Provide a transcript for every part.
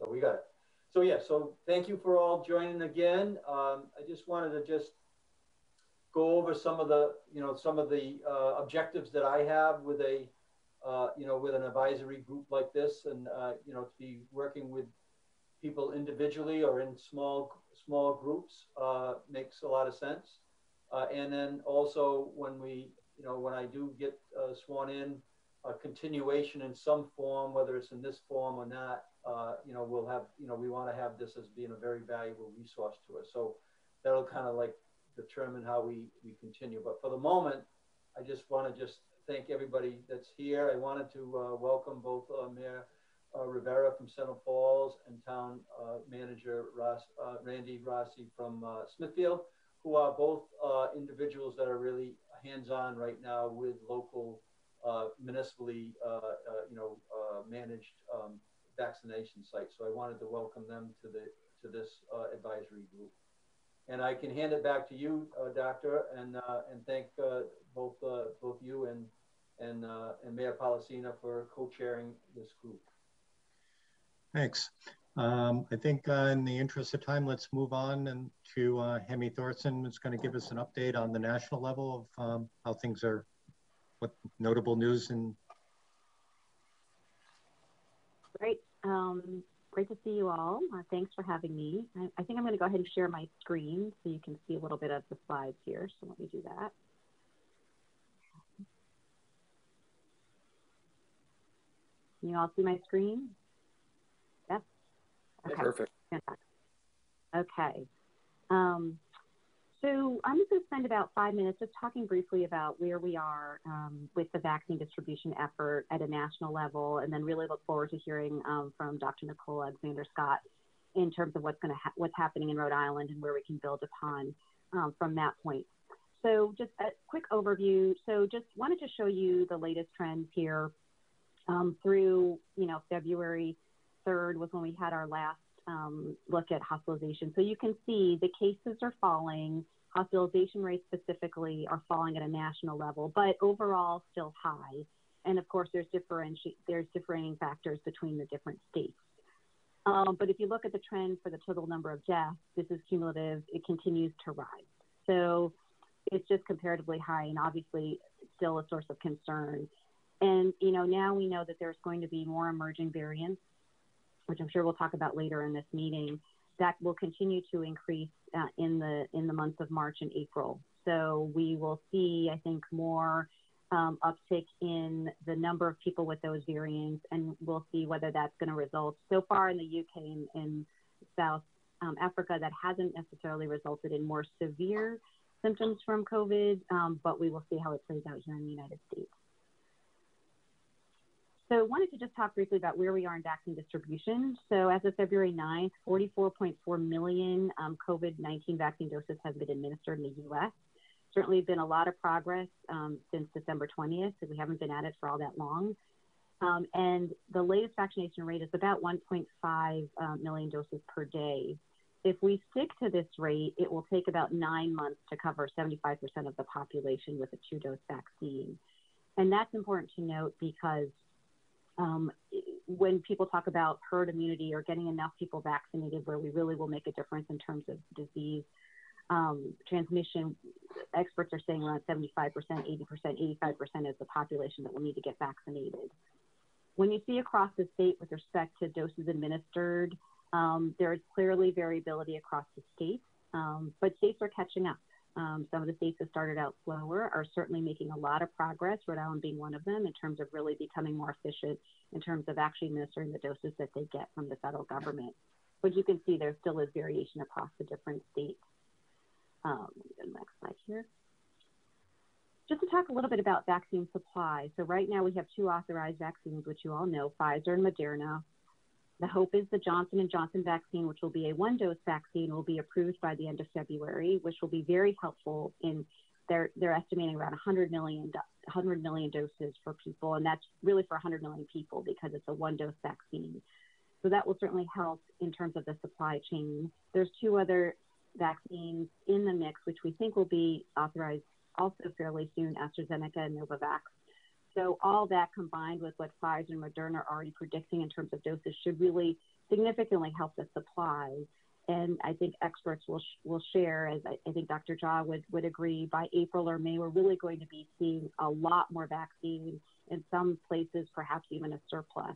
So we got it. So yeah, so thank you for all joining again. I just wanted to just go over some of the, objectives that I have with with an advisory group like this, and to be working with people individually or in small groups makes a lot of sense. And then also when I do get sworn in, a continuation in some form, whether it's in this form or not, we'll have, we want to have this as being a very valuable resource to us. So that'll kind of like determine how we continue. But for the moment, I just want to thank everybody that's here. I wanted to welcome both Mayor Rivera from Central Falls and Town Manager Randy Rossi from Smithfield, who are both individuals that are really hands-on right now with local municipally managed vaccination sites. So I wanted to welcome them to this advisory group. And I can hand it back to you, Doctor, and thank both you and Mayor Policina for co-chairing this group. Thanks. I think in the interest of time, let's move on and to Hemi Thorson, who's going to give us an update on the national level of how things are, what notable news. And great. Great to see you all. Thanks for having me. I think I'm going to go ahead and share my screen so you can see a little bit of the slides here. So let me do that. Can you all see my screen? Yes? Okay. Perfect. Okay. So I'm just going to spend about 5 minutes just talking briefly about where we are with the vaccine distribution effort at a national level, and then really look forward to hearing from Dr. Nicole Alexander-Scott in terms of what's happening in Rhode Island and where we can build upon from that point. So just a quick overview. So just wanted to show you the latest trends here through, February 3rd was when we had our last look at hospitalization. So you can see the cases are falling, hospitalization rates specifically are falling at a national level, but overall still high. And of course, there's differing factors between the different states. But if you look at the trend for the total number of deaths, this is cumulative, it continues to rise. So it's just comparatively high and obviously still a source of concern. And, now we know that there's going to be more emerging variants, which I'm sure we'll talk about later in this meeting, that will continue to increase in the months of March and April. So we will see, I think, more uptick in the number of people with those variants, and we'll see whether that's going to result. So far in the UK and South Africa, that hasn't necessarily resulted in more severe symptoms from COVID, but we will see how it plays out here in the United States. So I wanted to just talk briefly about where we are in vaccine distribution. So as of February 9th, 44.4 million COVID-19 vaccine doses have been administered in the U.S. Certainly been a lot of progress since December 20th, so we haven't been at it for all that long. And the latest vaccination rate is about 1.5 million doses per day. If we stick to this rate, it will take about 9 months to cover 75% of the population with a 2-dose vaccine. And that's important to note because when people talk about herd immunity or getting enough people vaccinated where we really will make a difference in terms of disease transmission, experts are saying around 75%, 80%, 85% is the population that will need to get vaccinated. When you see across the state with respect to doses administered, there is clearly variability across the states, but states are catching up. Some of the states that started out slower are certainly making a lot of progress, Rhode Island being one of them, in terms of really becoming more efficient in terms of actually administering the doses that they get from the federal government. But you can see there still is variation across the different states. Let me go to the next slide here. Just to talk a little bit about vaccine supply. So right now we have 2 authorized vaccines, which you all know, Pfizer and Moderna. The hope is the Johnson & Johnson vaccine, which will be a 1-dose vaccine, will be approved by the end of February, which will be very helpful in they're estimating around 100 million doses for people, and that's really for 100 million people because it's a 1-dose vaccine. So that will certainly help in terms of the supply chain. There's 2 other vaccines in the mix, which we think will be authorized also fairly soon, AstraZeneca and Novavax. So all that combined with what Pfizer and Moderna are already predicting in terms of doses should really significantly helped the supply. And I think experts will share, as I think Dr. Jha would agree, by April or May, we're really going to be seeing a lot more vaccine, in some places perhaps even a surplus.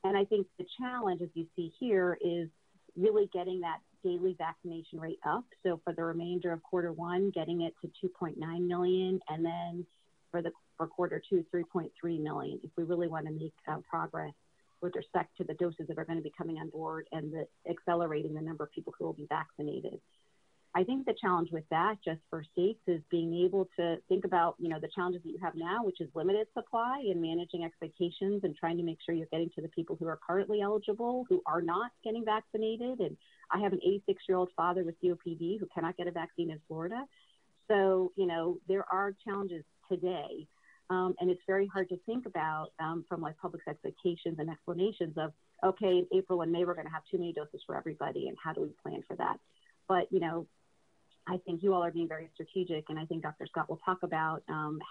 And I think the challenge, as you see here, is really getting that daily vaccination rate up. So for the remainder of Q1, getting it to 2.9 million, and then for Q2, 3.3 million, if we really want to make progress with respect to the doses that are going to be coming on board and accelerating the number of people who will be vaccinated. I think the challenge with that, just for states, is being able to think about, the challenges that you have now, which is limited supply and managing expectations and trying to make sure you're getting to the people who are currently eligible, who are not getting vaccinated. And I have an 86-year-old father with COPD who cannot get a vaccine in Florida. So, there are challenges today. And it's very hard to think about from like public's expectations and explanations of, okay, in April and May, we're going to have too many doses for everybody, and how do we plan for that? But, I think you all are being very strategic, and I think Dr. Scott will talk about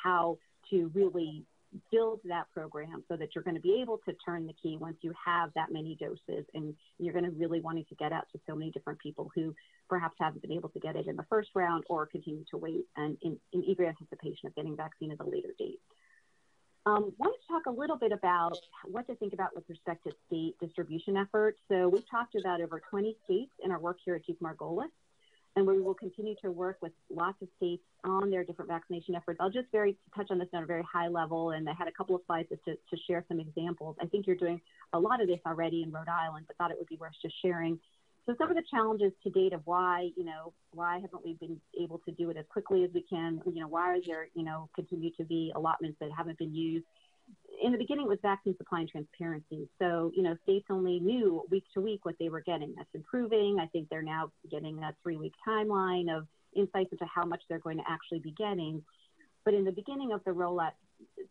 how to really build that program so that you're going to be able to turn the key once you have that many doses, and you're going to really wanting to get out to so many different people who perhaps haven't been able to get it in the first round or continue to wait and in eager anticipation of getting vaccine at a later date. Wanted to talk a little bit about what to think about with respect to state distribution efforts. So we've talked about over 20 states in our work here at Duke Margolis, and we will continue to work with lots of states on their different vaccination efforts. I'll just touch on this on a very high level, and I had a couple of slides to share some examples. I think you're doing a lot of this already in Rhode Island, but thought it would be worth just sharing. So some of the challenges to date of why haven't we been able to do it as quickly as we can? Why is there, continue to be allotments that haven't been used? In the beginning, it was vaccine supply and transparency. So, states only knew week to week what they were getting. That's improving. I think they're now getting a 3-week timeline of insights into how much they're going to actually be getting. But in the beginning of the rollout,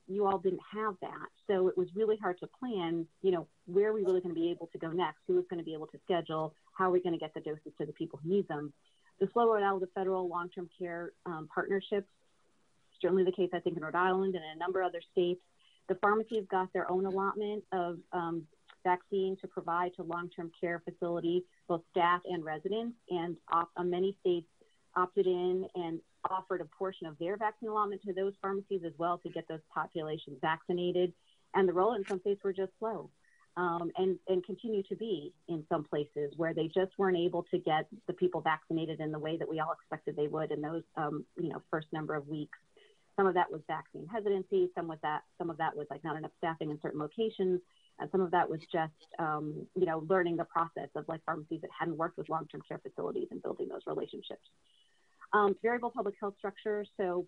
you all didn't have that. So it was really hard to plan, where are we really going to be able to go next? Who is going to be able to schedule? How are we going to get the doses to the people who need them? The slow rollout of the federal long-term care partnerships, certainly the case, I think, in Rhode Island and in a number of other states. The pharmacies got their own allotment of vaccine to provide to long-term care facilities, both staff and residents, and many states opted in and offered a portion of their vaccine allotment to those pharmacies as well to get those populations vaccinated. And the rollout in some states were just slow and continue to be in some places where they just weren't able to get the people vaccinated in the way that we all expected they would in those first number of weeks. Some of that was vaccine hesitancy. Some of that was like not enough staffing in certain locations. And some of that was just, learning the process of like pharmacies that hadn't worked with long-term care facilities and building those relationships. Variable public health structure. So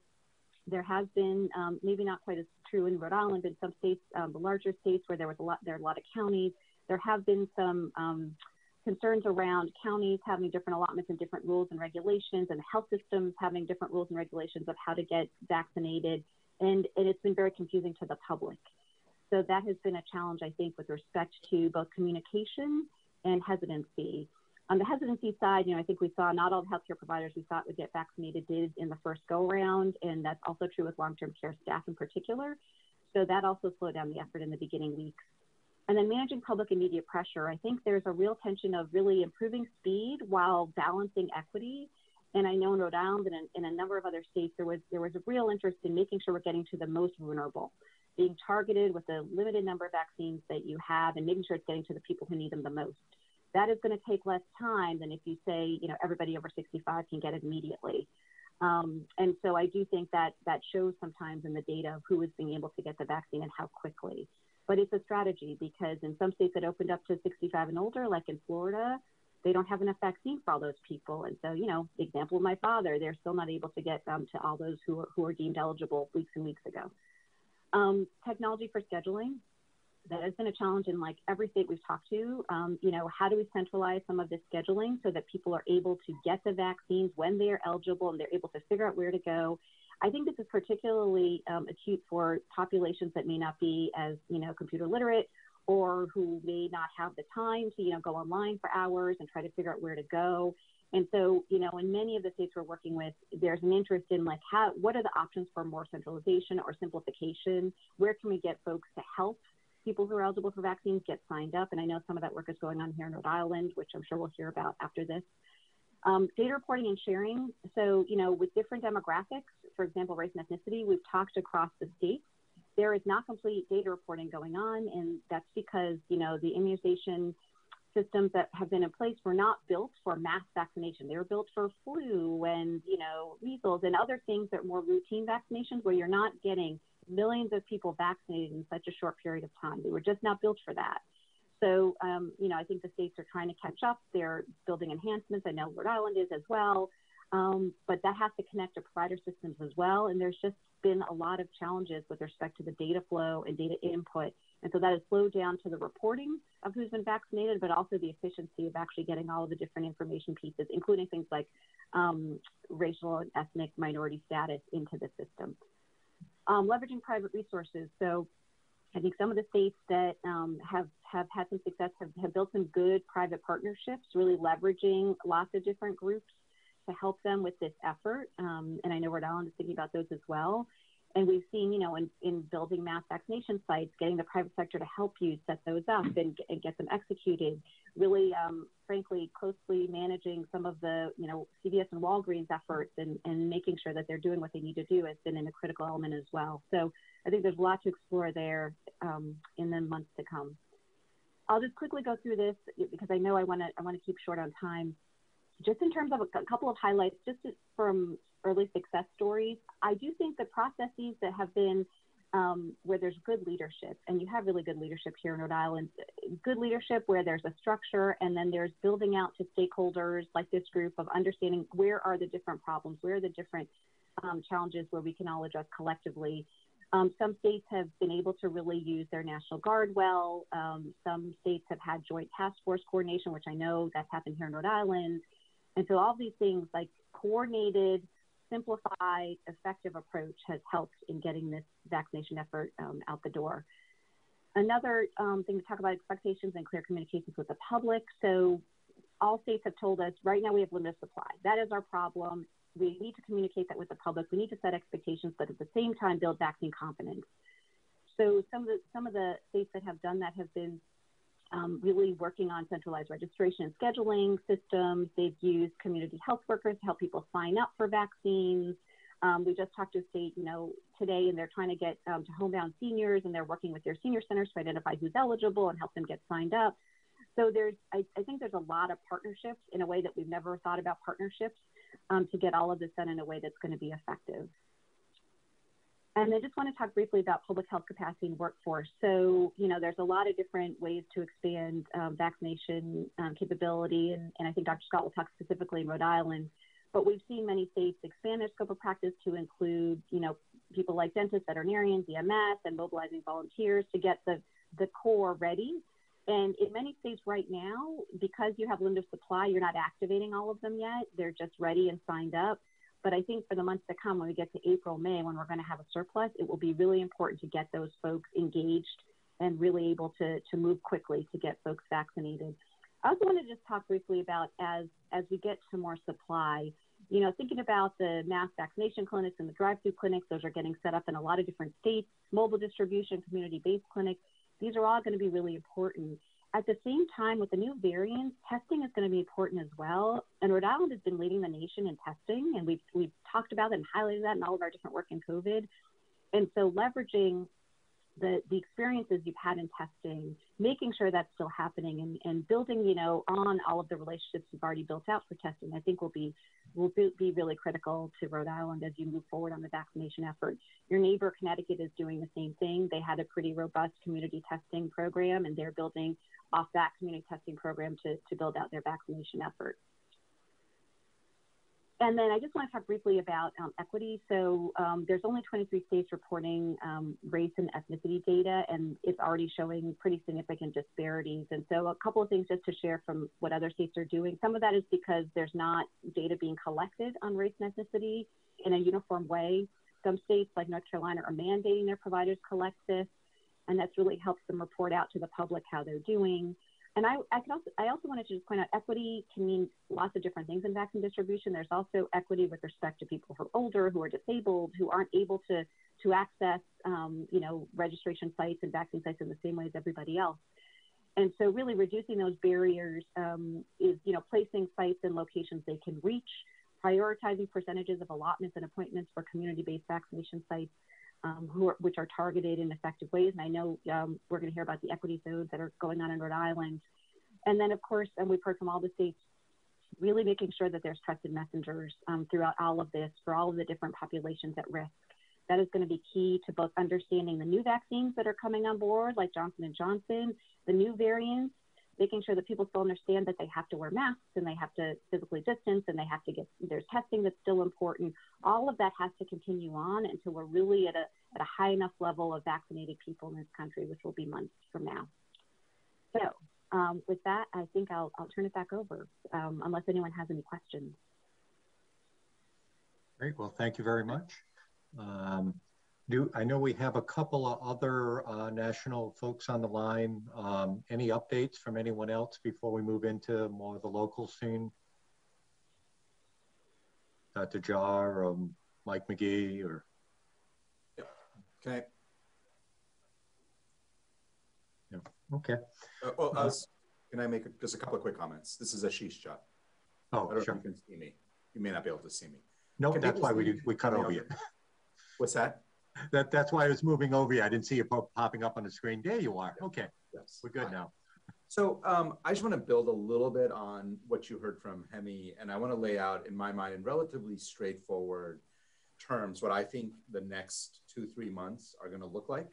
there has been, maybe not quite as true in Rhode Island, but in some states, the larger states where there are a lot of counties, there have been some concerns around counties having different allotments and different rules and regulations, and health systems having different rules and regulations of how to get vaccinated. And it's been very confusing to the public. So that has been a challenge, I think, with respect to both communication and hesitancy. On the hesitancy side, I think we saw not all the healthcare providers we thought would get vaccinated did in the first go around, and that's also true with long-term care staff in particular. So that also slowed down the effort in the beginning weeks. And then managing public and media pressure. I think there's a real tension of really improving speed while balancing equity. And I know in Rhode Island and in a number of other states, there was a real interest in making sure we're getting to the most vulnerable, being targeted with the limited number of vaccines that you have and making sure it's getting to the people who need them the most. That is going to take less time than if you say, everybody over 65 can get it immediately. And so I do think that shows sometimes in the data of who is being able to get the vaccine and how quickly. But it's a strategy because in some states that opened up to 65 and older, like in Florida, they don't have enough vaccine for all those people. And so, the example of my father, they're still not able to get to all those who are deemed eligible weeks and weeks ago. Technology for scheduling. That has been a challenge in like every state we've talked to. How do we centralize some of this scheduling so that people are able to get the vaccines when they are eligible and they're able to figure out where to go? I think this is particularly acute for populations that may not be as, computer literate or who may not have the time to, go online for hours and try to figure out where to go. And so, in many of the states we're working with, there's an interest in like what are the options for more centralization or simplification? Where can we get folks to help people who are eligible for vaccines get signed up. And I know some of that work is going on here in Rhode Island, which I'm sure we'll hear about after this. Data reporting and sharing. So, with different demographics, for example, race and ethnicity, we've talked across the states. There is not complete data reporting going on, and that's because, the immunization systems that have been in place were not built for mass vaccination. They were built for flu and, measles and other things that are more routine vaccinations where you're not getting millions of people vaccinated in such a short period of time. They were just not built for that. So, I think the states are trying to catch up. They're building enhancements. I know Rhode Island is as well. But that has to connect to provider systems as well. And there's just been a lot of challenges with respect to the data flow and data input. And so that has slowed down to the reporting of who's been vaccinated, but also the efficiency of actually getting all of the different information pieces, including things like racial and ethnic minority status into the system. Leveraging private resources. So I think some of the states that have had some success have built some good private partnerships, really leveraging lots of different groups to help them with this effort. And I know Rhode Island is thinking about those as well. And we've seen, in building mass vaccination sites, getting the private sector to help you set those up and get them executed, really, frankly, closely managing some of the, CVS and Walgreens efforts and making sure that they're doing what they need to do has been a critical element as well. So I think there's a lot to explore there in the months to come. I'll just quickly go through this because I know I want to keep short on time. Just in terms of a couple of highlights, just from early success stories, I do think the processes that have been where there's good leadership, and you have really good leadership here in Rhode Island, good leadership where there's a structure and then there's building out to stakeholders like this group of understanding where are the different problems, where are the different challenges where we can all address collectively. Some states have been able to really use their National Guard well. Some states have had joint task force coordination, which I know that's happened here in Rhode Island. And so all these things like coordinated, simplified, effective approach has helped in getting this vaccination effort out the door. Another thing to talk about expectations and clear communications with the public. So all states have told us right now we have limited supply. That is our problem. We need to communicate that with the public. We need to set expectations, but at the same time build vaccine confidence. So some of the states that have done that have been really working on centralized registration and scheduling systems. They've used community health workers to help people sign up for vaccines. We just talked to a state, today, and they're trying to get to homebound seniors, and they're working with their senior centers to identify who's eligible and help them get signed up. So I think there's a lot of partnerships in a way that we've never thought about partnerships to get all of this done in a way that's going to be effective. And I just want to talk briefly about public health capacity and workforce. So, there's a lot of different ways to expand vaccination capability. And I think Dr. Scott will talk specifically in Rhode Island. But we've seen many states expand their scope of practice to include, people like dentists, veterinarians, EMS, and mobilizing volunteers to get the core ready. And in many states right now, because you have limited supply, you're not activating all of them yet. They're just ready and signed up. But I think for the months to come, when we get to April, May, when we're going to have a surplus, it will be really important to get those folks engaged and really able to move quickly to get folks vaccinated. I also want to just talk briefly about as we get to more supply, thinking about the mass vaccination clinics and the drive-through clinics, those are getting set up in a lot of different states, mobile distribution, community-based clinics. These are all going to be really important. At the same time, with the new variants, testing is going to be important as well. And Rhode Island has been leading the nation in testing, and we've talked about that and highlighted that in all of our different work in COVID. And so leveraging the experiences you've had in testing, making sure that's still happening and building, on all of the relationships you've already built out for testing, I think will be really critical to Rhode Island as you move forward on the vaccination effort. Your neighbor, Connecticut, is doing the same thing. They had a pretty robust community testing program, and they're building off that community testing program to build out their vaccination effort. And then I just want to talk briefly about equity. So there's only 23 states reporting race and ethnicity data, and it's already showing pretty significant disparities. And so a couple of things just to share from what other states are doing. Some of that is because there's not data being collected on race and ethnicity in a uniform way. Some states like North Carolina are mandating their providers collect this, and that's really helps them report out to the public how they're doing. And I also wanted to just point out equity can mean lots of different things in vaccine distribution. There's also equity with respect to people who are older, who are disabled, who aren't able to access, registration sites and vaccine sites in the same way as everybody else. And so really reducing those barriers is, placing sites in locations they can reach, prioritizing percentages of allotments and appointments for community-based vaccination sites, which are targeted in effective ways. And I know we're going to hear about the equity zones that are going on in Rhode Island. And then, of course, and we've heard from all the states, really making sure that there's trusted messengers throughout all of this for all of the different populations at risk. That is going to be key to both understanding the new vaccines that are coming on board, like Johnson & Johnson, the new variants, making sure that people still understand that they have to wear masks and they have to physically distance and they have to there's testing that's still important. All of that has to continue on until we're really at a high enough level of vaccinated people in this country, which will be months from now. So with that, I think I'll turn it back over, unless anyone has any questions. Great, well, thank you very much. I know we have a couple of other national folks on the line. Any updates from anyone else before we move into more of the local scene? Dr. Jar or Mike McKee or? Yep. Okay. Yeah. Okay. Can I make just a couple of quick comments? This is Ashish Jha. Oh, I don't sure. know if you can see me. You may not be able to see me. No, that's why we cut over you. What's that? That's why I was moving over you. I didn't see you popping up on the screen. There you are. Okay. Yes. We're good now. So I just want to build a little bit on what you heard from Hemi, and I want to lay out in my mind in relatively straightforward terms what I think the next 2-3 months are going to look like.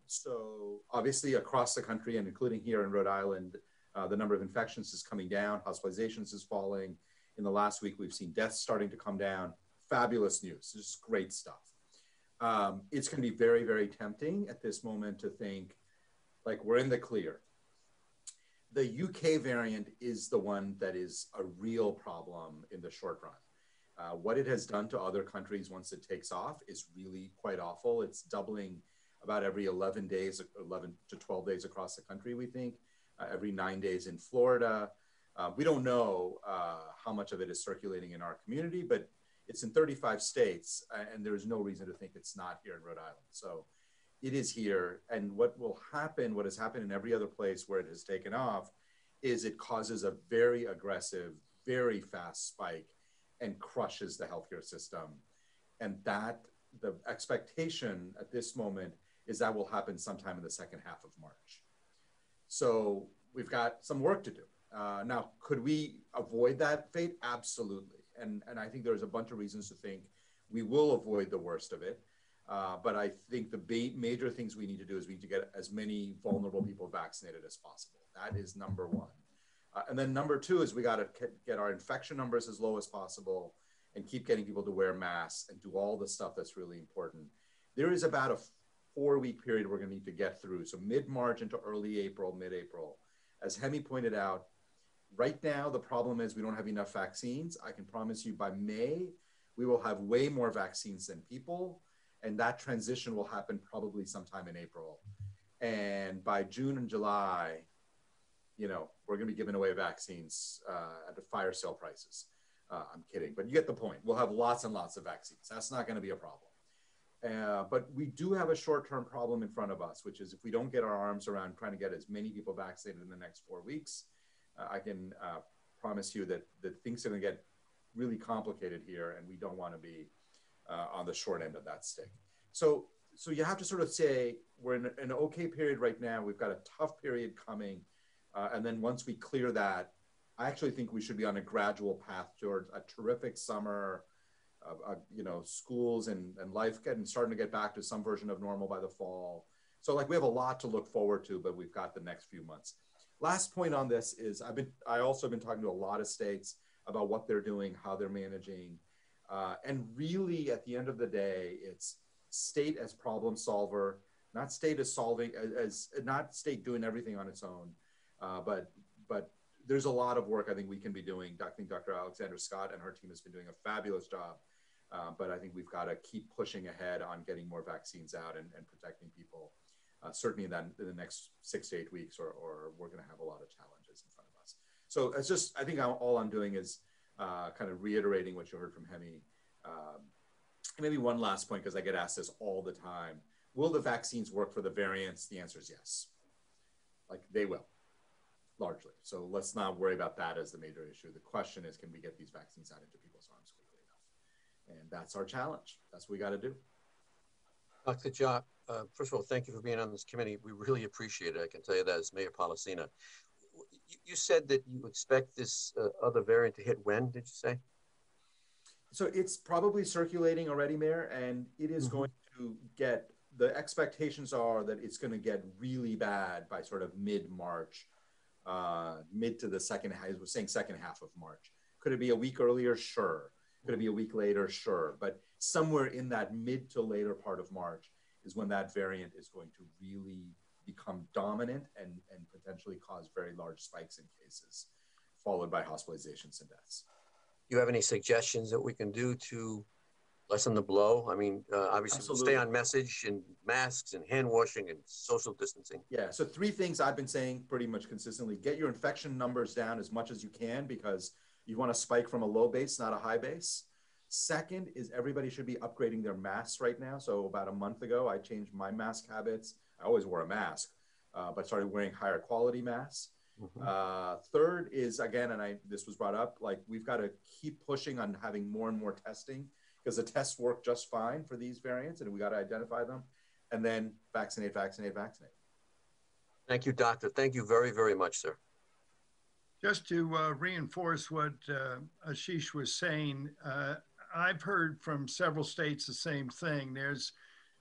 So obviously across the country and including here in Rhode Island, the number of infections is coming down, hospitalizations is falling. In the last week, we've seen deaths starting to come down. Fabulous news, just great stuff. It's going to be very, very tempting at this moment to think like we're in the clear. The UK variant is the one that is a real problem in the short run. What it has done to other countries once it takes off is really quite awful. It's doubling about every 11 to 12 days across the country, we think, every 9 days in Florida. We don't know how much of it is circulating in our community, but it's in 35 states, and there's no reason to think it's not here in Rhode Island. So it is here. And what will happen, what has happened in every other place where it has taken off, is it causes a very aggressive, very fast spike and crushes the healthcare system. And that, the expectation at this moment is that will happen sometime in the second half of March. So we've got some work to do. Now, could we avoid that fate? Absolutely. And I think there's a bunch of reasons to think we will avoid the worst of it. But I think the major things we need to do is we need to get as many vulnerable people vaccinated as possible. That is number one. And then number two is we got to get our infection numbers as low as possible and keep getting people to wear masks and do all the stuff that's really important. There is about a 4-week period we're going to need to get through. So mid-March into early April, mid-April. As Hemi pointed out, right now, the problem is we don't have enough vaccines. I can promise you by May, we will have way more vaccines than people. And that transition will happen probably sometime in April. And by June and July, we're going to be giving away vaccines at the fire sale prices. I'm kidding, but you get the point. We'll have lots and lots of vaccines. That's not going to be a problem. But we do have a short-term problem in front of us, which is if we don't get our arms around trying to get as many people vaccinated in the next 4 weeks, I can promise you that things are going to get really complicated here, and we don't want to be on the short end of that stick. So you have to sort of say we're in an okay period right now. We've got a tough period coming. And then once we clear that, I actually think we should be on a gradual path towards a terrific summer, schools and life starting to get back to some version of normal by the fall. So we have a lot to look forward to, but we've got the next few months. Last point on this is I also have been talking to a lot of states about what they're doing, how they're managing. And really at the end of the day, it's state as problem solver, not state as not state doing everything on its own. But there's a lot of work I think we can be doing. I think Dr. Alexander Scott and her team has been doing a fabulous job. But I think we've got to keep pushing ahead on getting more vaccines out and protecting people. certainly in the next 6 to 8 weeks, or we're going to have a lot of challenges in front of us. So it's just, I think all I'm doing is kind of reiterating what you heard from Hemi. Maybe one last point, because I get asked this all the time. Will the vaccines work for the variants? The answer is yes. Like, they will, largely. So let's not worry about that as the major issue. The question is, can we get these vaccines out into people's arms quickly enough? And that's our challenge. That's what we got to do. Dr. Jha, first of all, thank you for being on this committee. We really appreciate it. I can tell you that as Mayor Policina. You said that you expect this other variant to hit when, did you say? So it's probably circulating already, Mayor, and it is going to get, the expectations are that it's going to get really bad by sort of mid-March, mid to the second half. I was saying second half of March. Could it be a week earlier? Sure. Could it be a week later? Sure. But somewhere in that mid to later part of March is when that variant is going to really become dominant and potentially cause very large spikes in cases, followed by hospitalizations and deaths. Do you have any suggestions that we can do to lessen the blow? I mean, obviously, Absolutely. Stay on message and masks and hand washing and social distancing. Yeah, so 3 things I've been saying pretty much consistently. Get your infection numbers down as much as you can, because you want to spike from a low base, not a high base. Second is everybody should be upgrading their masks right now. So about a month ago, I changed my mask habits. I always wore a mask, but started wearing higher quality masks. Third is, again, and this was brought up, like, we've got to keep pushing on having more and more testing, because the tests work just fine for these variants, and we got to identify them. And then vaccinate, vaccinate, vaccinate. Thank you, doctor. Thank you very, very much, sir. Just to reinforce what Ashish was saying, I've heard from several states the same thing. There's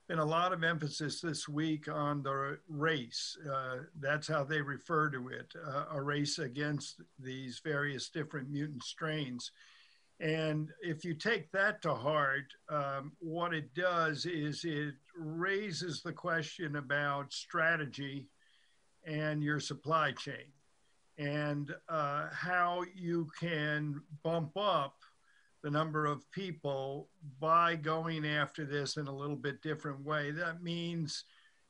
been a lot of emphasis this week on the race. That's how they refer to it, a race against these various different mutant strains. And if you take that to heart, what it does is it raises the question about strategy and your supply chain, and how you can bump up the number of people by going after this in a little bit different way. That means,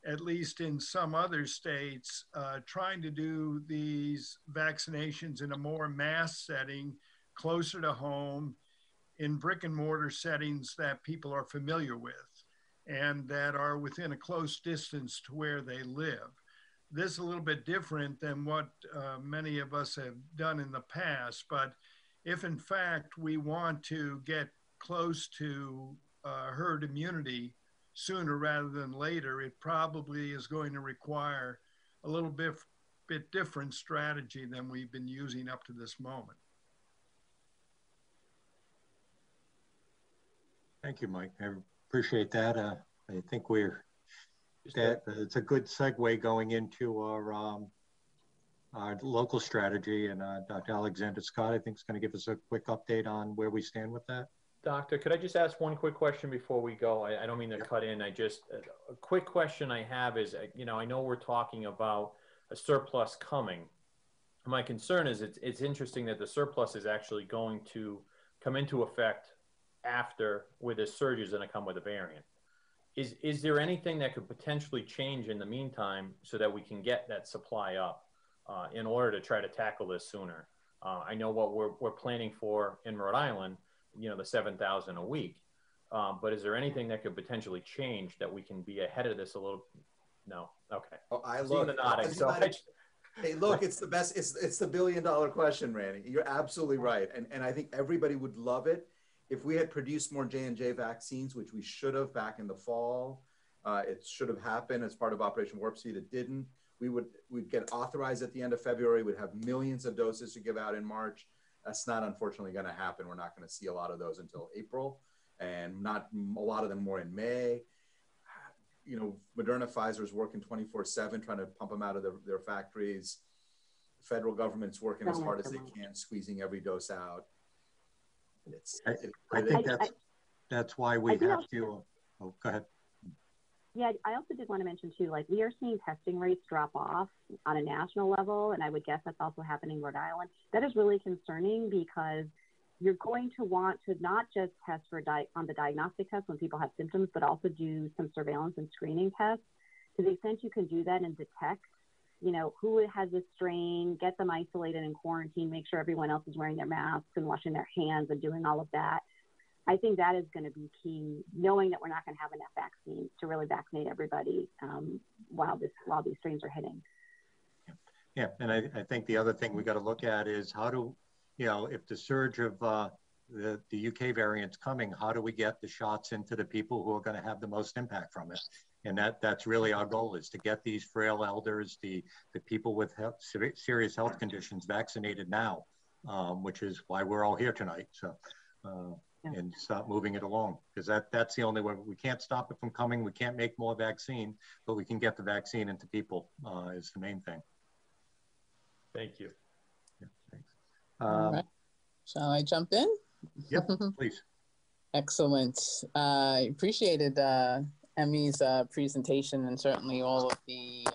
at least in some other states, trying to do these vaccinations in a more mass setting, closer to home, in brick and mortar settings that people are familiar with and that are within a close distance to where they live. This is a little bit different than what many of us have done in the past, but if in fact we want to get close to herd immunity sooner rather than later, it probably is going to require a little bit different strategy than we've been using up to this moment. Thank you, Mike. I appreciate that. I think it's a good segue going into our local strategy, and Dr. Alexander Scott, I think, is going to give us a quick update on where we stand with that. Doctor, could I just ask one quick question before we go? I don't mean to cut in. A quick question I have is, I know we're talking about a surplus coming. My concern is it's interesting that the surplus is actually going to come into effect after, where the surge is going to come with a variant. Is there anything that could potentially change in the meantime so that we can get that supply up in order to try to tackle this sooner? I know what we're planning for in Rhode Island, the 7,000 a week. But is there anything that could potentially change that we can be ahead of this a little? No. Okay. Oh, I love the nodding. Hey, look, it's the best. It's the $1 billion question, Randy. You're absolutely right. And I think everybody would love it if we had produced more J&J vaccines, which we should have back in the fall. It should have happened as part of Operation Warp Speed. It didn't. We'd get authorized at the end of February. We'd have millions of doses to give out in March. That's not, unfortunately, going to happen. We're not going to see a lot of those until April, and not a lot of them more in May. Moderna, Pfizer's working 24/7 trying to pump them out of their factories. The federal government's working as hard as they can, squeezing every dose out. I think that's why we have to. Oh, go ahead. Yeah, I also did want to mention too, like, we are seeing testing rates drop off on a national level, and I would guess that's also happening in Rhode Island. That is really concerning, because you're going to want to not just test on the diagnostic test when people have symptoms, but also do some surveillance and screening tests. To the extent you can do that and detect, you know, who has this strain, get them isolated and quarantined, make sure everyone else is wearing their masks and washing their hands and doing all of that. I think that is going to be key, knowing that we're not going to have enough vaccines to really vaccinate everybody while these strains are hitting. Yeah, and I think the other thing we got to look at is how do, you know, if the surge of the UK variant's coming, how do we get the shots into the people who are going to have the most impact from it? And that's really our goal, is to get these frail elders, the people with serious health conditions vaccinated now, which is why we're all here tonight. So, and start moving it along, because that's the only way. We can't stop it from coming. We can't make more vaccine, but we can get the vaccine into people is the main thing. Thank you. Yeah, thanks. All right. Shall I jump in? Yep, please. Excellent. I appreciated Emmy's presentation and certainly all of the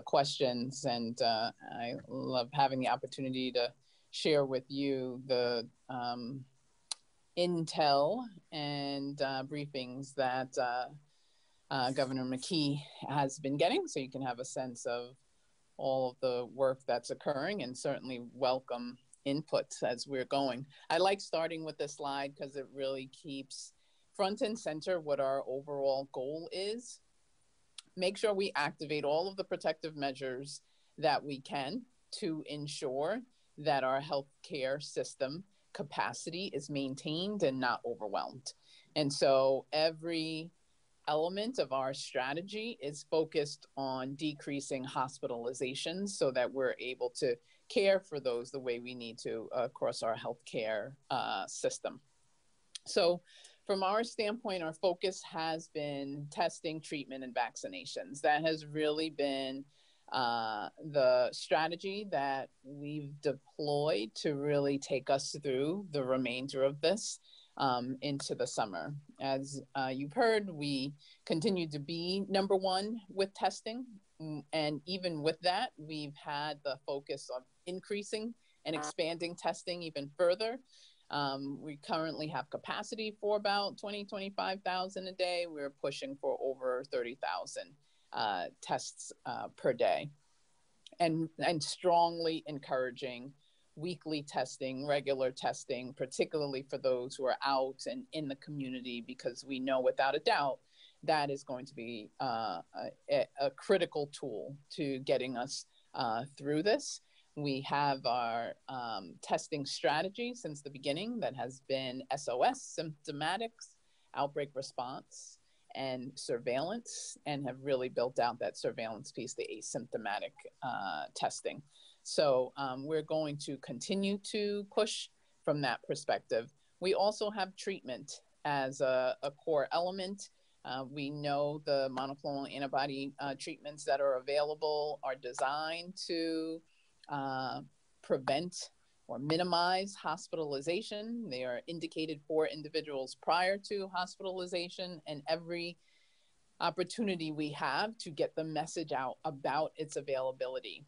questions. And I love having the opportunity to share with you the intel and briefings that Governor McKee has been getting, so you can have a sense of all of the work that's occurring, and certainly welcome inputs as we're going. I like starting with this slide because it really keeps front and center what our overall goal is. Make sure we activate all of the protective measures that we can to ensure that our healthcare system capacity is maintained and not overwhelmed. And so every element of our strategy is focused on decreasing hospitalizations so that we're able to care for those the way we need to across our healthcare system. So from our standpoint, our focus has been testing, treatment, and vaccinations. That has really been the strategy that we've deployed to really take us through the remainder of this into the summer. As you've heard, we continue to be number one with testing. And even with that, we've had the focus of increasing and expanding testing even further. We currently have capacity for about 25,000 a day. We're pushing for over 30,000 tests per day, and strongly encouraging weekly testing, regular testing, particularly for those who are out and in the community, because we know without a doubt that is going to be a critical tool to getting us through this. We have our testing strategy since the beginning that has been SOS, symptomatics, outbreak response, and surveillance, and have really built out that surveillance piece, the asymptomatic testing. So we're going to continue to push from that perspective. We also have treatment as a core element. We know the monoclonal antibody treatments that are available are designed to prevent or minimize hospitalization. They are indicated for individuals prior to hospitalization, and every opportunity we have to get the message out about its availability,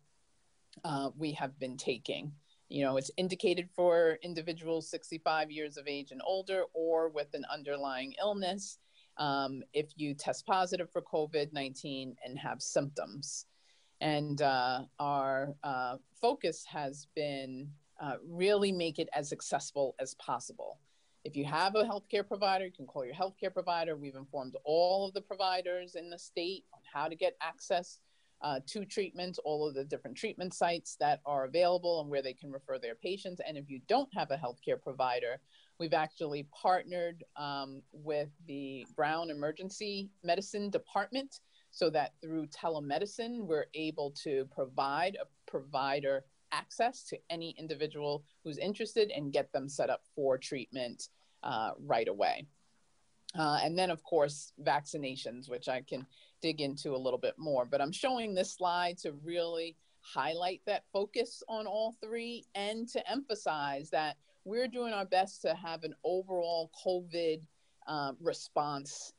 we have been taking. You know, it's indicated for individuals 65 years of age and older, or with an underlying illness, if you test positive for COVID-19 and have symptoms. And our focus has been really make it as accessible as possible. If you have a healthcare provider, you can call your healthcare provider. We've informed all of the providers in the state on how to get access to treatment, all of the different treatment sites that are available and where they can refer their patients. And if you don't have a healthcare provider, we've actually partnered with the Brown Emergency Medicine Department, so that through telemedicine, we're able to provide a provider access to any individual who's interested and get them set up for treatment right away. And then, of course, vaccinations, which I can dig into a little bit more. But I'm showing this slide to really highlight that focus on all three, and to emphasize that we're doing our best to have an overall COVID response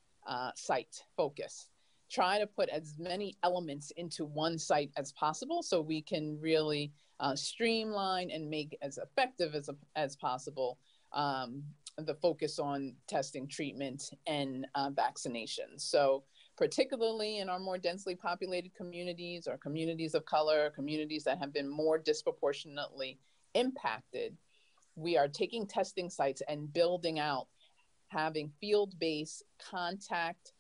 site focus. Try to put as many elements into one site as possible so we can really streamline and make as effective as possible the focus on testing, treatment, and vaccinations. So particularly in our more densely populated communities or communities of color, communities that have been more disproportionately impacted. We are taking testing sites and building out, having field-based contact,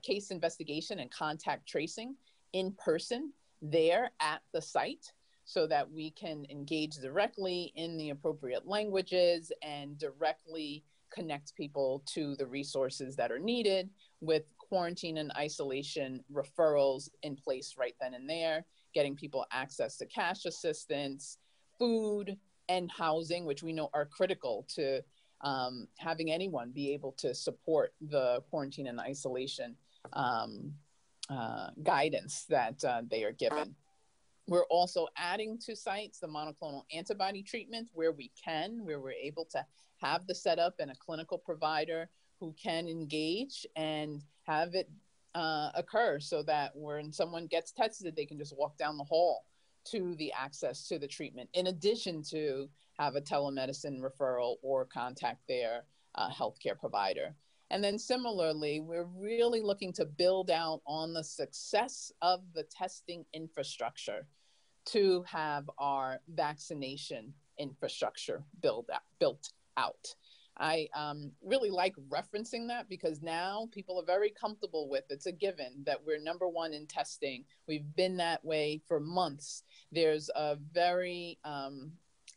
case investigation and contact tracing in person there at the site, so that we can engage directly in the appropriate languages and directly connect people to the resources that are needed, with quarantine and isolation referrals in place right then and there, getting people access to cash assistance, food, and housing, which we know are critical to having anyone be able to support the quarantine and isolation guidance that they are given. We're also adding to sites the monoclonal antibody treatment where we can, where we're able to have the setup and a clinical provider who can engage and have it occur, so that when someone gets tested, they can just walk down the hall to the access to the treatment, in addition to have a telemedicine referral or contact their healthcare provider. And then similarly, we're really looking to build out on the success of the testing infrastructure to have our vaccination infrastructure built out. I really like referencing that, because now people are very comfortable with it's a given that we're number one in testing. We've been that way for months. There's a very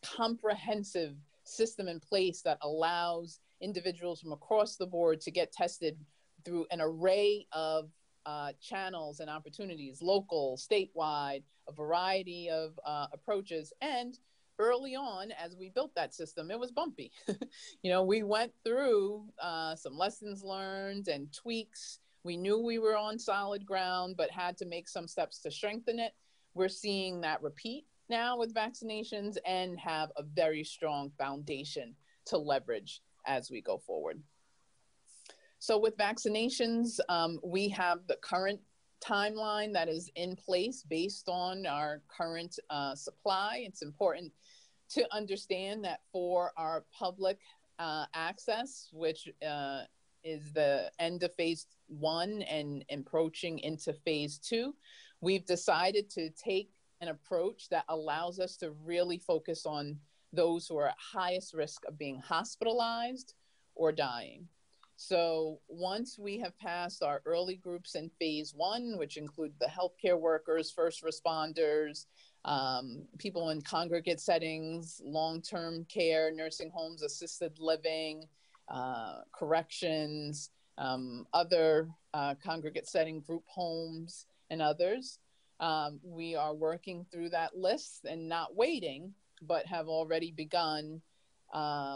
comprehensive system in place that allows individuals from across the board to get tested through an array of channels and opportunities, local, statewide, a variety of approaches. And early on, as we built that system, it was bumpy. We went through some lessons learned and tweaks. We knew we were on solid ground, but had to make some steps to strengthen it. We're seeing that repeat now with vaccinations and have a very strong foundation to leverage as we go forward. So with vaccinations, we have the current timeline that is in place based on our current supply. It's important to understand that for our public access, which is the end of phase 1 and approaching into phase 2, we've decided to take an approach that allows us to really focus on those who are at highest risk of being hospitalized or dying. So once we have passed our early groups in phase 1, which include the healthcare workers, first responders, people in congregate settings, long-term care, nursing homes, assisted living, corrections, other congregate setting group homes, and others, we are working through that list and not waiting, but have already begun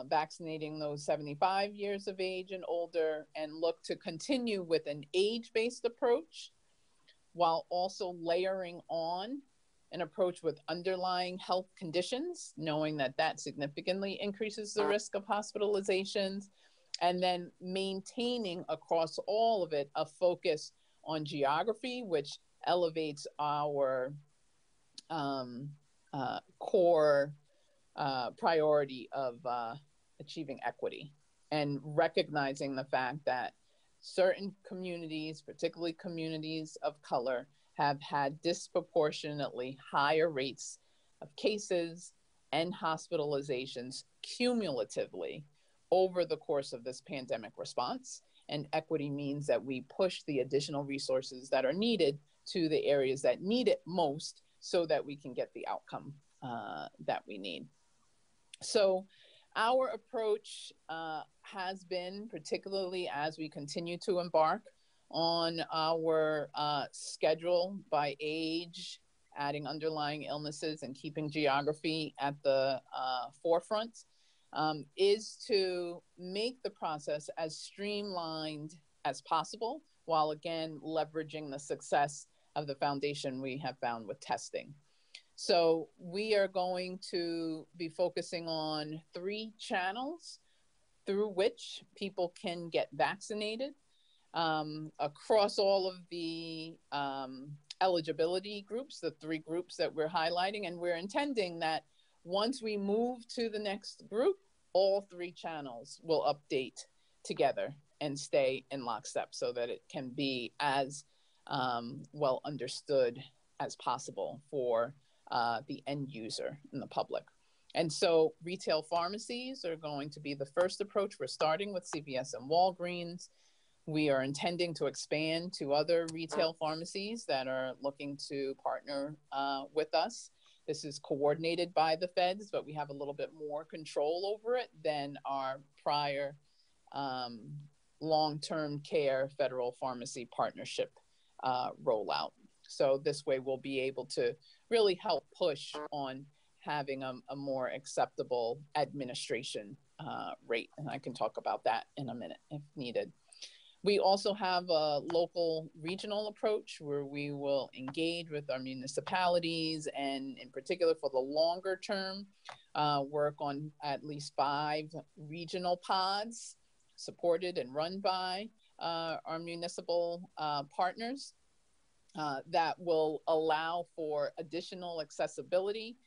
vaccinating those 75 years of age and older, and look to continue with an age-based approach, while also layering on an approach with underlying health conditions, knowing that that significantly increases the risk of hospitalizations, and then maintaining across all of it a focus on geography, which elevates our core priority of achieving equity, and recognizing the fact that certain communities, particularly communities of color, have had disproportionately higher rates of cases and hospitalizations cumulatively over the course of this pandemic response. And equity means that we push the additional resources that are needed to the areas that need it most, so that we can get the outcome that we need. So our approach has been, particularly as we continue to embark on our schedule by age, adding underlying illnesses and keeping geography at the forefront, is to make the process as streamlined as possible, while again leveraging the success of the foundation we have found with testing. So we are going to be focusing on 3 channels through which people can get vaccinated across all of the eligibility groups, the 3 groups that we're highlighting. And we're intending that once we move to the next group, all 3 channels will update together. and stay in lockstep so that it can be as well understood as possible for the end user and the public. And so retail pharmacies are going to be the first approach. We're starting with CVS and Walgreens. We are intending to expand to other retail pharmacies that are looking to partner with us. This is coordinated by the feds, but we have a little bit more control over it than our prior long-term care federal pharmacy partnership rollout. So this way we'll be able to really help push on having a more acceptable administration rate. And I can talk about that in a minute if needed. We also have a local regional approach where we will engage with our municipalities and in particular for the longer term, work on at least 5 regional pods supported and run by our municipal partners that will allow for additional accessibility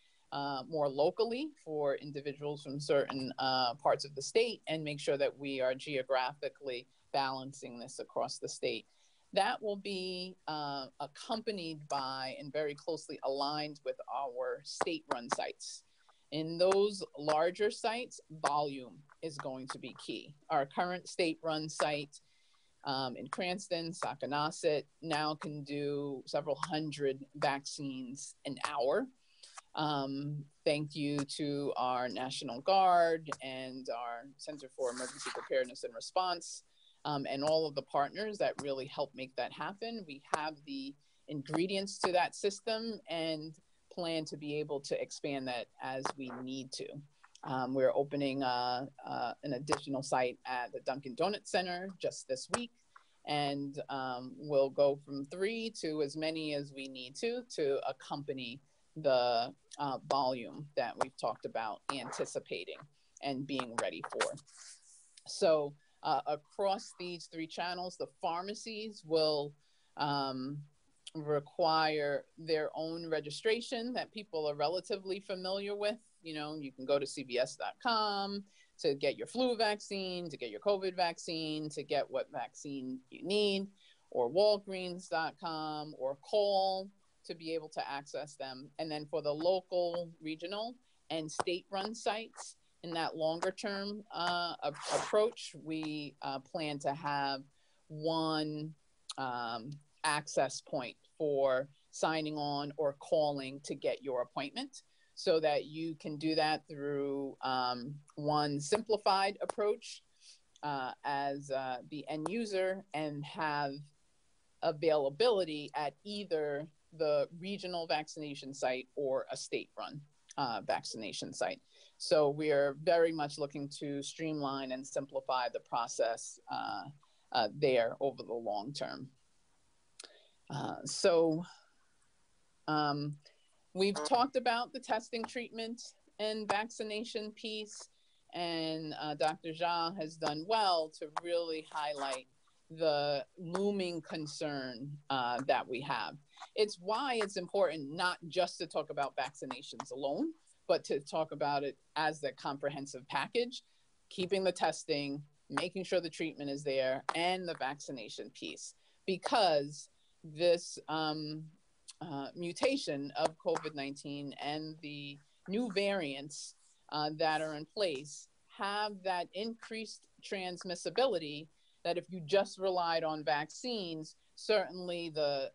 more locally for individuals from certain parts of the state and make sure that we are geographically balancing this across the state. That will be accompanied by and very closely aligned with our state-run sites. In those larger sites, volume is going to be key. Our current state-run site in Cranston, Saconaset, now can do several hundred vaccines an hour. Thank you to our National Guard and our Center for Emergency Preparedness and Response and all of the partners that really help make that happen. We have the ingredients to that system and plan to be able to expand that as we need to. We're opening an additional site at the Dunkin' Donuts Center just this week, and we'll go from 3 to as many as we need to accompany the volume that we've talked about anticipating and being ready for. So across these 3 channels, the pharmacies will require their own registration that people are relatively familiar with. You know, you can go to cvs.com to get your flu vaccine, to get your COVID vaccine, to get what vaccine you need, or walgreens.com, or call to be able to access them. And then for the local, regional, and state-run sites, in that longer term approach, we plan to have one access point for signing on or calling to get your appointment, so that you can do that through one simplified approach as the end user and have availability at either the regional vaccination site or a state-run vaccination site. So we are very much looking to streamline and simplify the process there over the long term. We've talked about the testing, treatment, and vaccination piece, and Dr. Jha has done well to really highlight the looming concern that we have. It's why it's important not just to talk about vaccinations alone, but to talk about it as the comprehensive package, keeping the testing, making sure the treatment is there, and the vaccination piece. Because this mutation of COVID-19 and the new variants that are in place have that increased transmissibility that if you just relied on vaccines, certainly the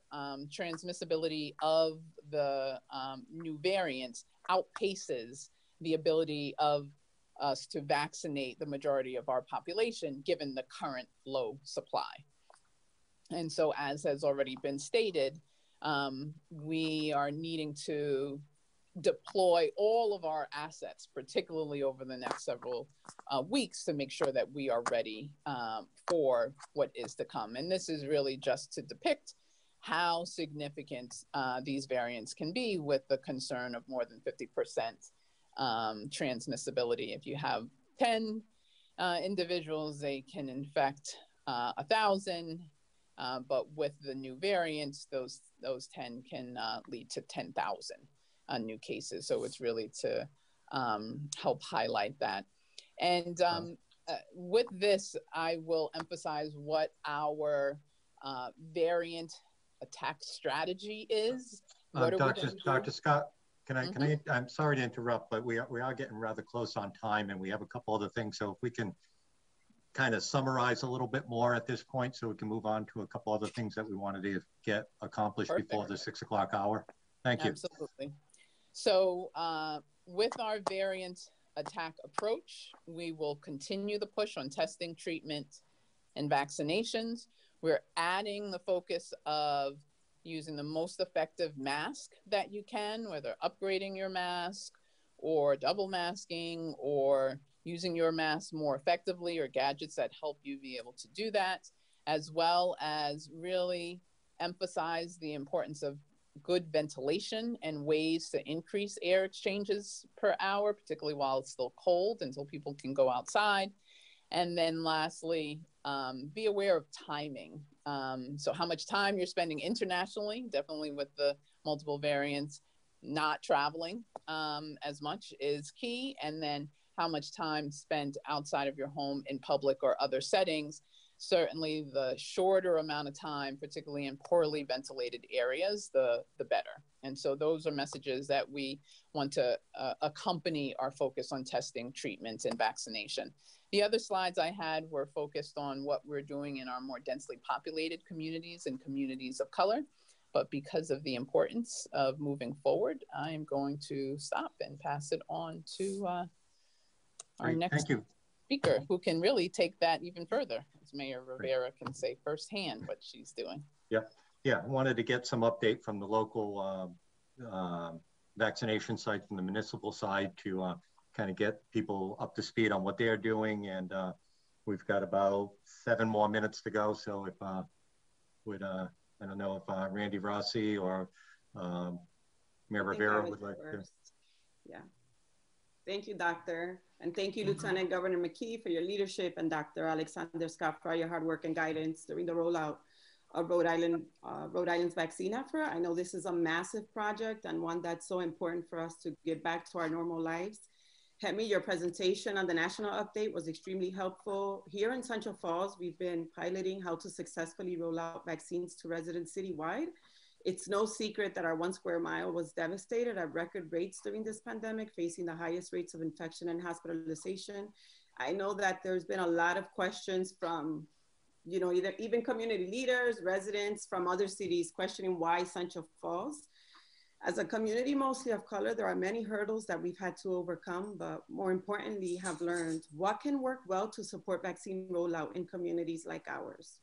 transmissibility of the new variants outpaces the ability of us to vaccinate the majority of our population given the current low supply. And so, as has already been stated, we are needing to deploy all of our assets, particularly over the next several weeks, to make sure that we are ready for what is to come. And this is really just to depict how significant these variants can be, with the concern of more than 50% transmissibility. If you have 10 individuals, they can infect 1,000. But with the new variants, those 10 can lead to 10,000 new cases. So it's really to help highlight that. And with this, I will emphasize what our variant attack strategy is. What are we going to do? Dr. Scott, I'm sorry to interrupt, but we are getting rather close on time, and we have a couple other things. So if we can kind of summarize a little bit more at this point, so we can move on to a couple other things that we wanted to get accomplished Perfect. before the 6 o'clock hour. Thank you. Absolutely. So with our variant attack approach, we will continue the push on testing, treatment, and vaccinations. We're adding the focus of using the most effective mask that you can, whether upgrading your mask or double masking or using your mask more effectively, or gadgets that help you be able to do that, as well as really emphasize the importance of good ventilation and ways to increase air exchanges per hour, particularly while it's still cold, until people can go outside. And then lastly, be aware of timing. So how much time you're spending internationally, definitely with the multiple variants, not traveling as much is key. And then how much time spent outside of your home in public or other settings. Certainly the shorter amount of time, particularly in poorly ventilated areas, the better. And so those are messages that we want to accompany our focus on testing, treatment, and vaccination. The other slides I had were focused on what we're doing in our more densely populated communities and communities of color. But because of the importance of moving forward, I am going to stop and pass it on to our next speaker, who can really take that even further, as Mayor Rivera can say firsthand what she's doing. Yeah, I wanted to get some update from the local vaccination sites and the municipal side to kind of get people up to speed on what they're doing. And we've got about 7 more minutes to go. So if I don't know if Randy Rossi or Mayor Rivera would like to. Yeah. Thank you, Doctor. And thank you, Lieutenant Governor McKee, for your leadership, and Dr. Alexander Scott for your hard work and guidance during the rollout of Rhode Island's vaccine effort. I know this is a massive project and one that's so important for us to get back to our normal lives. Hemi, your presentation on the national update was extremely helpful. Here in Central Falls, we've been piloting how to successfully roll out vaccines to residents citywide. It's no secret that our 1 square mile was devastated at record rates during this pandemic, facing the highest rates of infection and hospitalization. I know that there's been a lot of questions from, you know, even community leaders, residents from other cities questioning why Central Falls. As a community mostly of color, there are many hurdles that we've had to overcome, but more importantly, have learned what can work well to support vaccine rollout in communities like ours.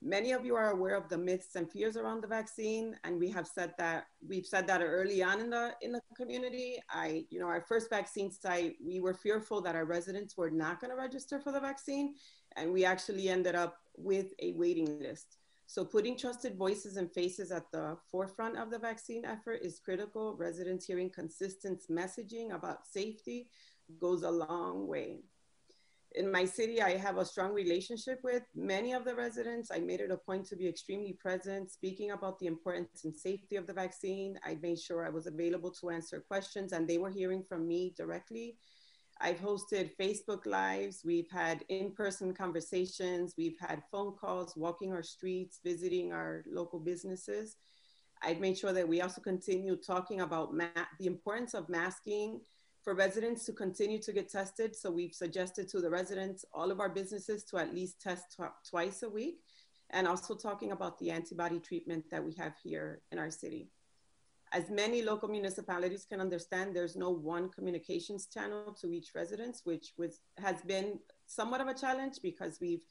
Many of you are aware of the myths and fears around the vaccine, and we've said that early on in the community. Our first vaccine site, we were fearful that our residents were not going to register for the vaccine, and we actually ended up with a waiting list. So putting trusted voices and faces at the forefront of the vaccine effort is critical. Residents hearing consistent messaging about safety goes a long way. In my city, I have a strong relationship with many of the residents. I made it a point to be extremely present, speaking about the importance and safety of the vaccine. I made sure I was available to answer questions, and they were hearing from me directly. I've hosted Facebook Lives. We've had in-person conversations. We've had phone calls, walking our streets, visiting our local businesses. I've made sure that we also continue talking about the importance of masking for residents to continue to get tested. So we've suggested to the residents, all of our businesses, to at least test twice a week, and also talking about the antibody treatment that we have here in our city. As many local municipalities can understand, there's no one communications channel to reach residents, which has been somewhat of a challenge because we've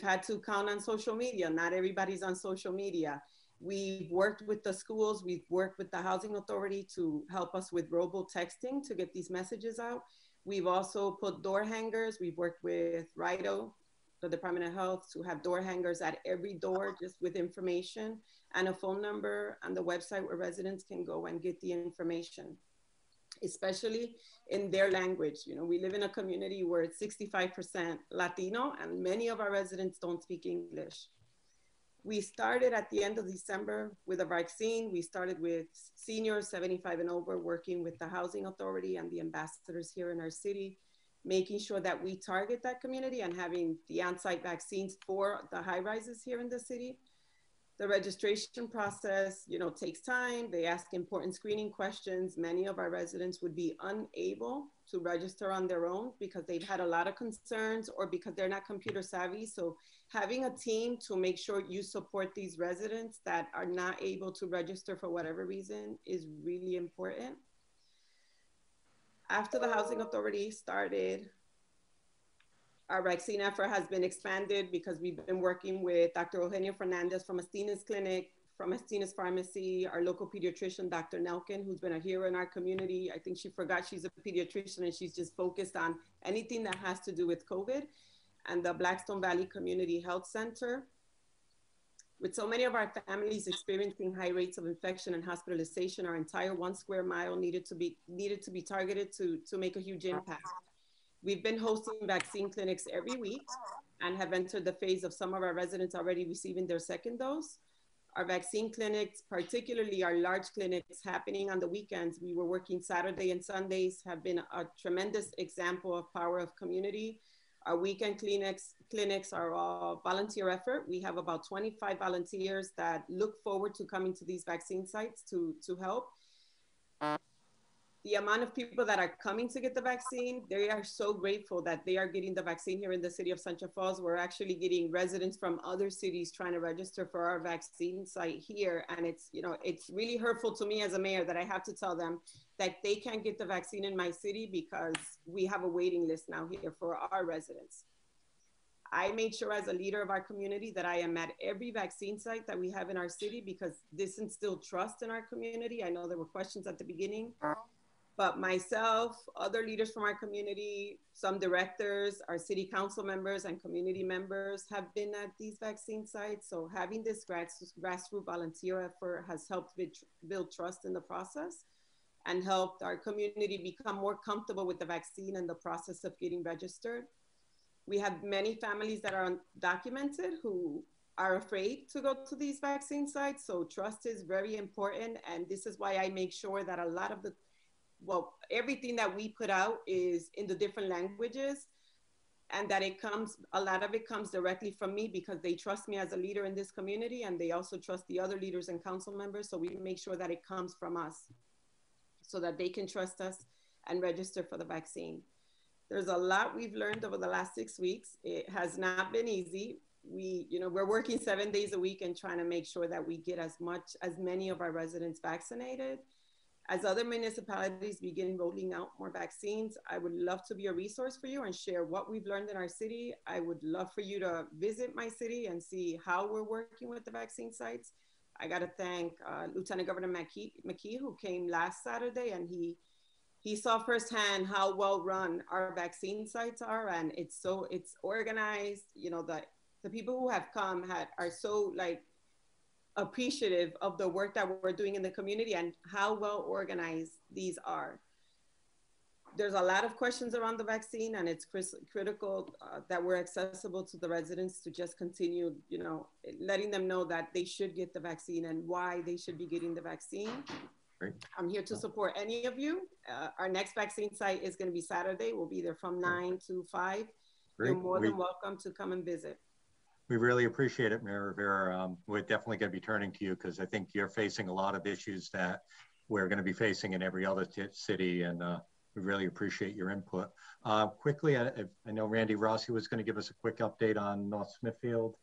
had to count on social media. Not everybody's on social media. We've worked with the schools, we've worked with the housing authority to help us with robo texting to get these messages out. We've also put door hangers. We've worked with RIDO, the Department of Health, to have door hangers at every door just with information and a phone number on the website where residents can go and get the information, especially in their language. You know, we live in a community where it's 65% Latino, and many of our residents don't speak English. We started at the end of December with a vaccine. We started with seniors 75 and over, working with the housing authority and the ambassadors here in our city. making sure that we target that community and having the on-site vaccines for the high rises here in the city. The registration process, takes time. They ask important screening questions. Many of our residents would be unable to register on their own because they've had a lot of concerns or because they're not computer savvy. So having a team to make sure you support these residents that are not able to register for whatever reason is really important. After the Housing Authority started, our vaccine effort has been expanded because we've been working with Dr. Eugenio Fernandez from Estina's Clinic, from Estina's Pharmacy, our local pediatrician, Dr. Nelkin, who's been a hero in our community. I think she forgot she's a pediatrician and she's just focused on anything that has to do with COVID, and the Blackstone Valley Community Health Center. With so many of our families experiencing high rates of infection and hospitalization, our entire 1 square mile needed to be targeted to make a huge impact. We've been hosting vaccine clinics every week and have entered the phase of some of our residents already receiving their second dose. Our vaccine clinics, particularly our large clinics happening on the weekends, we were working Saturday and Sundays, have been a tremendous example of power of community. Our weekend clinics are all volunteer effort. We have about 25 volunteers that look forward to coming to these vaccine sites to help. The amount of people that are coming to get the vaccine, they are so grateful that they are getting the vaccine here in the city of Central Falls. We're actually getting residents from other cities trying to register for our vaccine site here. And it's, it's really hurtful to me as a mayor that I have to tell them that they can't get the vaccine in my city because we have a waiting list now here for our residents. I made sure as a leader of our community that I am at every vaccine site that we have in our city because this instilled trust in our community. I know there were questions at the beginning. But myself, other leaders from our community, some directors, our city council members and community members have been at these vaccine sites. So having this grassroots volunteer effort has helped build trust in the process and helped our community become more comfortable with the vaccine and the process of getting registered. We have many families that are undocumented who are afraid to go to these vaccine sites. So trust is very important. And this is why I make sure that a lot of everything that we put out is in the different languages, and that a lot of it comes directly from me because they trust me as a leader in this community, and they also trust the other leaders and council members. So we make sure that it comes from us so that they can trust us and register for the vaccine. There's a lot we've learned over the last 6 weeks. It has not been easy. We're working 7 days a week and trying to make sure that we get as many of our residents vaccinated. As other municipalities begin rolling out more vaccines, I would love to be a resource for you and share what we've learned in our city. I would love for you to visit my city and see how we're working with the vaccine sites. I got to thank Lieutenant Governor McKee, who came last Saturday, and he saw firsthand how well run our vaccine sites are, and it's organized. The people who have come are so appreciative of the work that we're doing in the community and how well organized these are. There's a lot of questions around the vaccine, and it's critical that we're accessible to the residents to just continue, letting them know that they should get the vaccine and why they should be getting the vaccine. Great. I'm here to support any of you. Our next vaccine site is going to be Saturday. We'll be there from 9 to 5. Great. You're more than welcome to come and visit. We really appreciate it, Mayor Rivera. We're definitely going to be turning to you because I think you're facing a lot of issues that we're going to be facing in every other city, and we really appreciate your input. Quickly, I know Randy Rossi was going to give us a quick update on North Smithfield.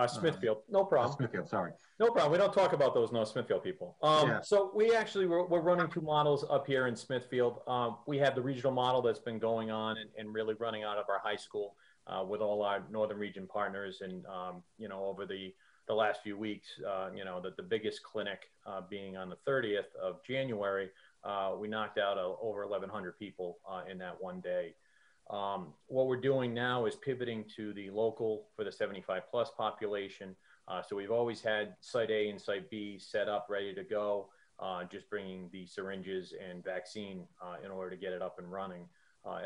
Smithfield, no problem. Smithfield, sorry. No problem. We don't talk about those North Smithfield people. Yeah. So we actually, we're running 2 models up here in Smithfield. We have the regional model that's been going on and really running out of our high school with all our Northern Region partners. And, over the last few weeks, the biggest clinic being on the 30th of January, we knocked out over 1,100 people in that one day. What we're doing now is pivoting to the local for the 75+ population. So we've always had Site A and Site B set up, ready to go, just bringing the syringes and vaccine in order to get it up and running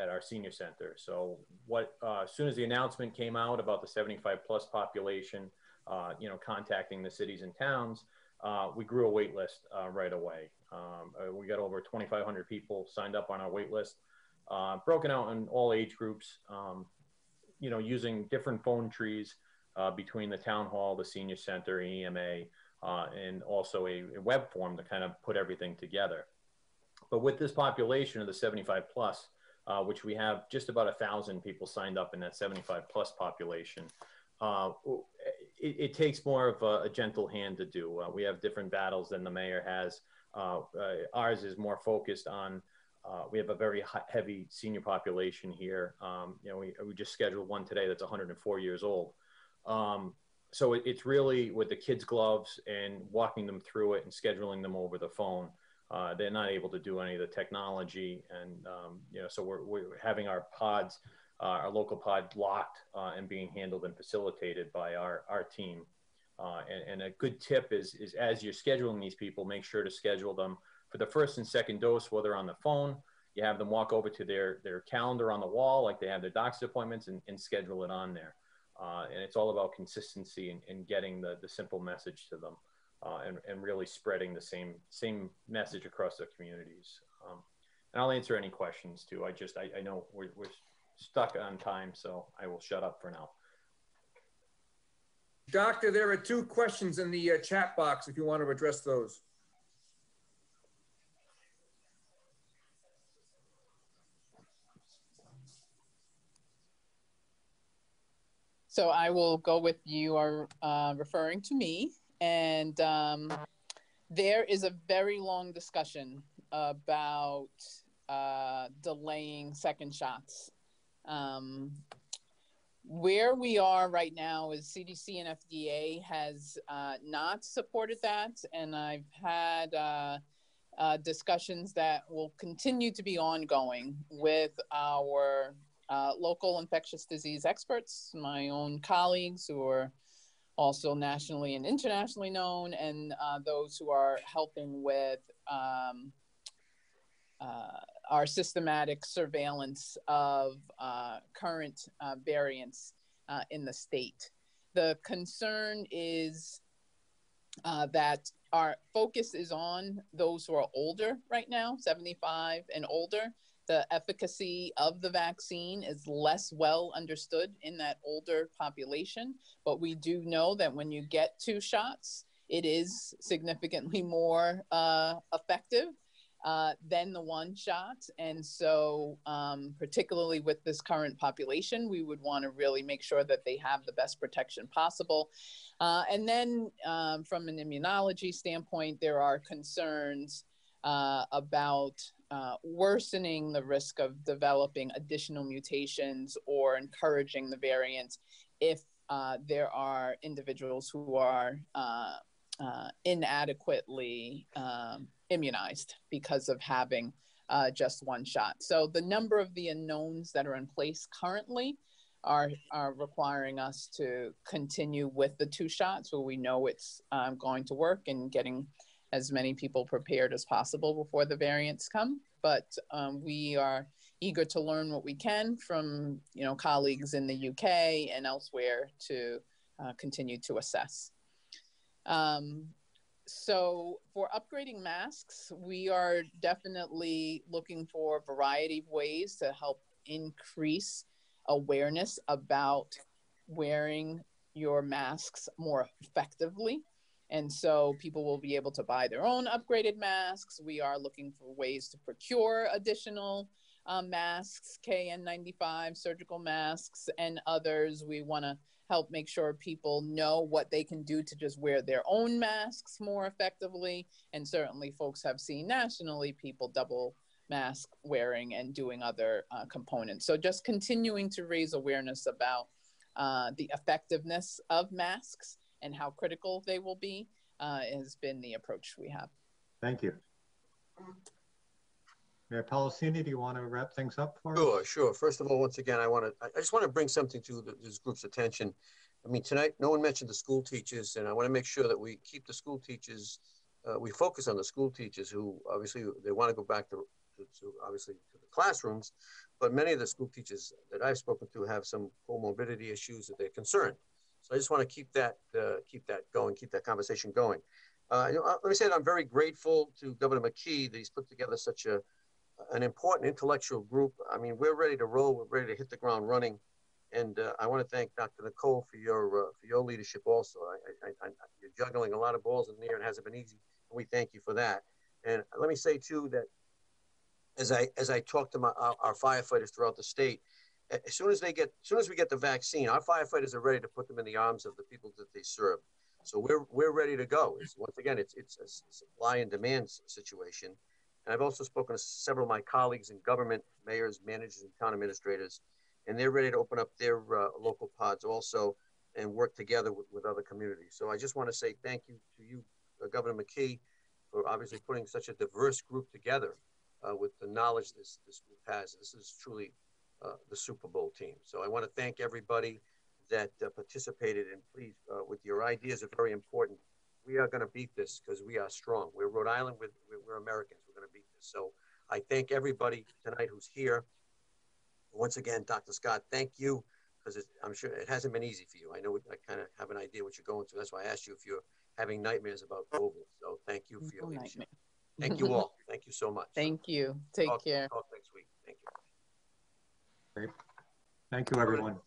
at our senior center. So as soon as the announcement came out about the 75+ population, contacting the cities and towns, we grew a wait list right away. We got over 2,500 people signed up on our wait list. broken out in all age groups, you know, using different phone trees between the town hall, the senior center, EMA, and also a web form to kind of put everything together. But with this population of the 75 plus, which we have just about 1,000 people signed up in that 75 plus population, it takes more of a gentle hand to do. We have different battles than the mayor has. Ours is more focused on, we have a very heavy senior population here. You know, we just scheduled one today that's 104 years old. So it's really with the kids' gloves and walking them through it and scheduling them over the phone. They're not able to do any of the technology, and you know, so we're having our pods, our local pod locked and being handled and facilitated by our team. And a good tip is as you're scheduling these people, make sure to schedule them for the first and second dose, whether on the phone. You have them walk over to their calendar on the wall, like they have their doctor's appointments, and schedule it on there. And it's all about consistency and getting the simple message to them, and really spreading the same message across the communities. And I'll answer any questions too. I know we're stuck on time, so I will shut up for now. Doctor, there are 2 questions in the chat box if you want to address those. So I will go with, you are referring to me, and there is a very long discussion about delaying second shots. Where we are right now is CDC and FDA has not supported that, and I've had discussions that will continue to be ongoing with our local infectious disease experts, my own colleagues who are also nationally and internationally known, and those who are helping with our systematic surveillance of current variants in the state. The concern is that our focus is on those who are older right now, 75 and older. The efficacy of the vaccine is less well understood in that older population, but we do know that when you get 2 shots, it is significantly more effective than the 1 shot. And so particularly with this current population, we would want to really make sure that they have the best protection possible. And then from an immunology standpoint, there are concerns about worsening the risk of developing additional mutations or encouraging the variant if there are individuals who are inadequately immunized because of having just 1 shot. So the number of the unknowns that are in place currently are requiring us to continue with the 2 shots where we know it's going to work, and getting as many people prepared as possible before the variants come. But we are eager to learn what we can from, you know, colleagues in the UK and elsewhere to continue to assess. So for upgrading masks, we are definitely looking for a variety of ways to help increase awareness about wearing your masks more effectively. And so people will be able to buy their own upgraded masks. We are looking for ways to procure additional masks, KN95 surgical masks, and others. We want to help make sure people know what they can do to just wear their own masks more effectively. And certainly folks have seen nationally people double mask wearing and doing other components. So just continuing to raise awareness about the effectiveness of masks and how critical they will be has been the approach we have. Thank you. Mayor Policini, do you want to wrap things up for us? Sure, sure. First of all, once again, I just want to bring something to this group's attention. I mean, tonight, no one mentioned the school teachers, and I want to make sure that we keep the school teachers, we focus on the school teachers who obviously they want to go back to the classrooms, but many of the school teachers that I've spoken to have some comorbidity issues that they're concerned. So I just want to keep that going, keep that conversation going. Let me say that I'm very grateful to Governor McKee that he's put together such a an important intellectual group. I mean, we're ready to roll. We're ready to hit the ground running. And I want to thank Dr. Nicole for your leadership also. You're juggling a lot of balls in the air. It hasn't been easy. And we thank you for that. And let me say too that as I talk to our firefighters throughout the state, as soon as we get the vaccine, our firefighters are ready to put them in the arms of the people that they serve. So we're ready to go. Once again, it's a supply and demand situation. And I've also spoken to several of my colleagues in government, mayors, managers, and town administrators, and they're ready to open up their local pods also and work together with other communities. So I just want to say thank you to you, Governor McKee, for obviously putting such a diverse group together with the knowledge this group has. This is truly the Super Bowl team. So I want to thank everybody that participated, and please, with your ideas are very important. We are going to beat this because we are strong. We're Rhode Island, we're Americans. We're going to beat this. So I thank everybody tonight who's here. Once again, Dr. Scott, thank you, because I'm sure it hasn't been easy for you. I know I kind of have an idea what you're going through. That's why I asked you if you're having nightmares about COVID. So thank you for your leadership. Thank you all. Thank you so much. Thank you. Take care. Talk next week. Thank you. Great. Thank you, everyone.